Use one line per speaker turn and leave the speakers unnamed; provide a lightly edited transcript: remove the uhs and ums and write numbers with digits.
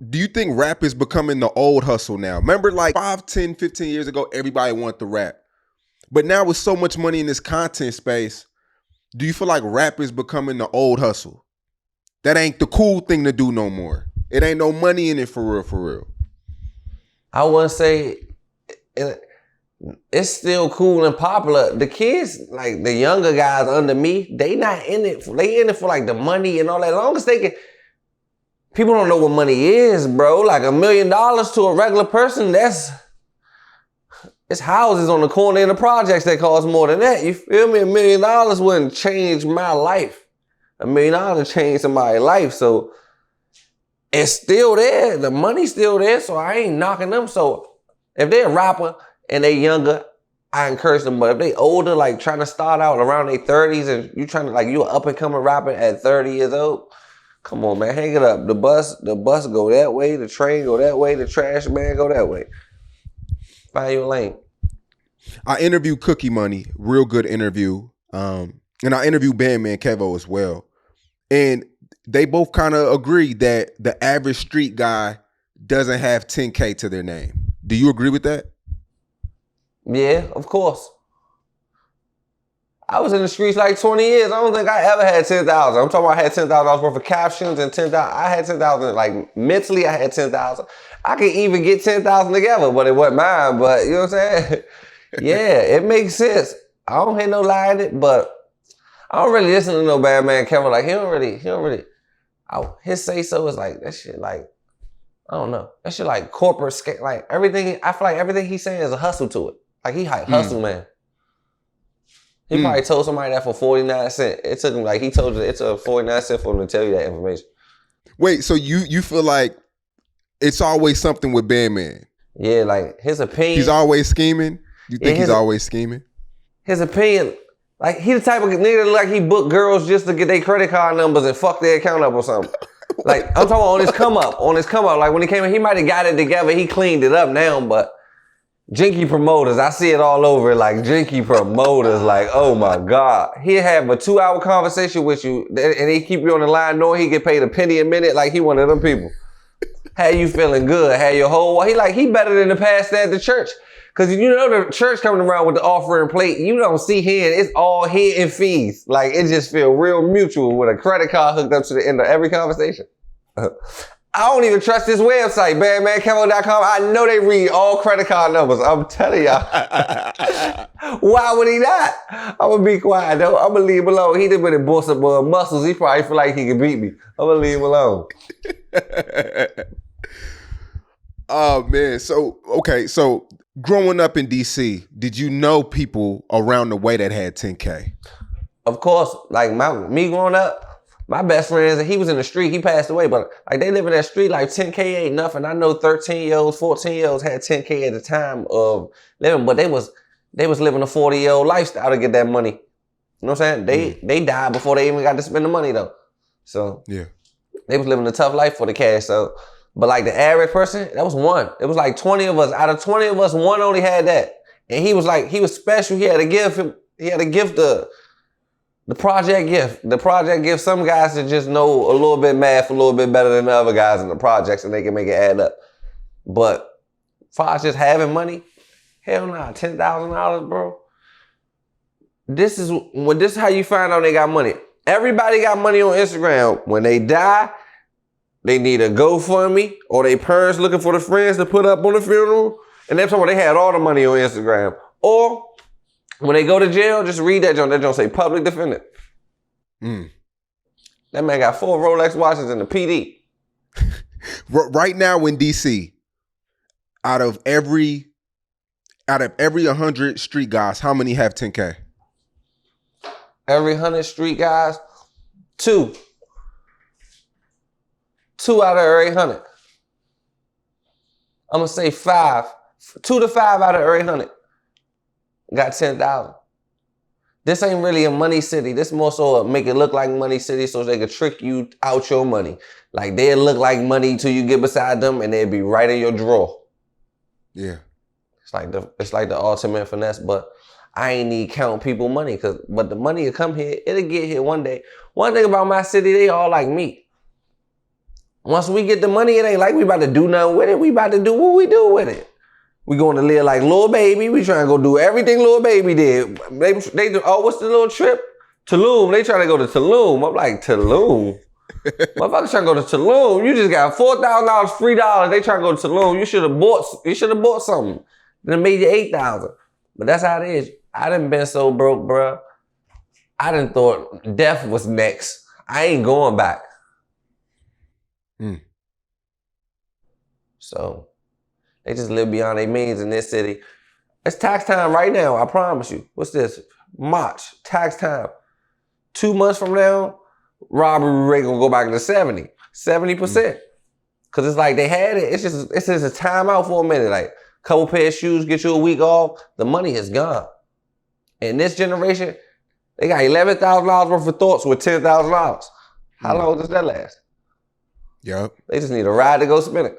Do you think rap is becoming the old hustle now? Remember like 5, 10, 15 years ago, everybody wanted to rap. But now with so much money in this content space, do you feel like rap is becoming the old hustle? That ain't the cool thing to do no more. It ain't no money in it for real, for real.
I wouldn't say it's still cool and popular. The kids, like the younger guys under me, they not in it. They in it for like the money and all that. As long as they can. People don't know what money is, bro. Like $1 million to a regular person, it's houses on the corner in the projects that cost more than that. You feel me? $1 million wouldn't change my life. $1 million changed somebody's life. So it's still there. The money's still there. So I ain't knocking them. So if they're a rapper and they younger, I encourage them. But if they older, like trying to start out around their 30s and you trying to, like, you an up and coming rapper at 30 years old, come on, man, hang it up. The bus go that way, the train go that way, the trash man go that way. Find your lane.
I interviewed Cookie Money, real good interview. And I interviewed Bandman Kevo as well. And they both kind of agree that the average street guy doesn't have 10K to their name. Do you agree with that?
Yeah, of course. I was in the streets like 20 years. I don't think I ever had 10,000. I'm talking about I had $10,000 worth of captions and 10,000. I had 10,000, like mentally I had 10,000. I could even get 10,000 together, but it wasn't mine. But you know what I'm saying? Yeah, it makes sense. I don't hear no lie in it, but I don't really listen to no Bandman Kevo. Like he don't really, his say so is like, that shit like, I don't know. That shit like corporate, like everything, I feel like everything he's saying is a hustle to it. Like he hustle, man. He probably told somebody that for 49 cents. It took him, like he told you, it took 49 cents for him to tell you that information.
Wait, so you feel like it's always something with Bandman?
Yeah, like his opinion.
He's always scheming? You think he's always scheming?
His opinion, like he the type of nigga like he booked girls just to get their credit card numbers and fuck their account up or something. Like I'm talking on his come up. Like when he came in, he might have got it together. He cleaned it up now, but Jinky promoters, I see it all over. Like Jinky promoters, like, oh my God. He'll have a 2-hour conversation with you and he keep you on the line knowing he get paid a penny a minute like he one of them people. Had you feeling good, had your whole, he better than the pastor at the church. Cause you know the church coming around with the offering plate, you don't see head, it's all head and fees. Like it just feel real mutual with a credit card hooked up to the end of every conversation. I don't even trust this website, bandmankevo.com. I know they read all credit card numbers. I'm telling y'all. Why would he not? I'm gonna be quiet though. I'm gonna leave him alone. He done been bought some muscles. He probably feel like he can beat me. I'm gonna leave him alone.
Oh man. So growing up in DC, did you know people around the way that had 10K?
Of course, like me growing up, my best friends, he was in the street, he passed away, but like they live in that street, like 10K ain't nothing. I know 13-year-olds, 14-year-olds had 10K at the time of living, but they was living a 40-year-old lifestyle to get that money. You know what I'm saying? They died before they even got to spend the money though. So yeah, they was living a tough life for the cash. So, but like the average person, that was one. It was like 20 of us. Out of 20 of us, one only had that. And he was special. He had to give the project gift. The project gift, some guys that just know a little bit math a little bit better than the other guys in the projects and they can make it add up. But as far as just having money, hell nah, $10,000, bro. This is how you find out they got money. Everybody got money on Instagram. When they die, they need a GoFundMe or their parents looking for the friends to put up on the funeral. And that's why they had all the money on Instagram. Or when they go to jail, just read that joint. That joint say public defendant. That man got 4 Rolex watches in the PD.
Right now in DC, out of every 100 street guys, how many have 10K?
Every 100 street guys, 2. 2 out of every 100. I'm gonna say 5. 2 to 5 out of every 100 got 10,000. This ain't really a money city. This more so a make it look like money city so they could trick you out your money. Like they'll look like money till you get beside them and they'll be right in your drawer.
Yeah.
It's like the ultimate finesse, but I ain't need count people money, but the money will come here. It'll get here one day. One thing about my city, they all like me. Once we get the money, it ain't like we about to do nothing with it. We about to do what we do with it. We going to live like Lil Baby. We trying to go do everything Lil Baby did. They do, oh, what's the little trip? Tulum. They trying to go to Tulum. I'm like, Tulum? Motherfuckers trying to go to Tulum. You just got $4,000 free dollars. They trying to go to Tulum. You should have bought something. Then it made you $8,000. But that's how it is. I done been so broke, bruh. I done thought death was next. I ain't going back. So they just live beyond their means in this city. It's tax time right now, I promise you. What's this? March, tax time. 2 months from now, robbery rate gonna go back to 70%. Cause it's like they had it. It's just a timeout for a minute. Like couple pair of shoes, get you a week off. The money is gone. In this generation, they got $11,000 worth of thoughts with $10,000. How long does that last?
Yep.
They just need a ride to go spend it.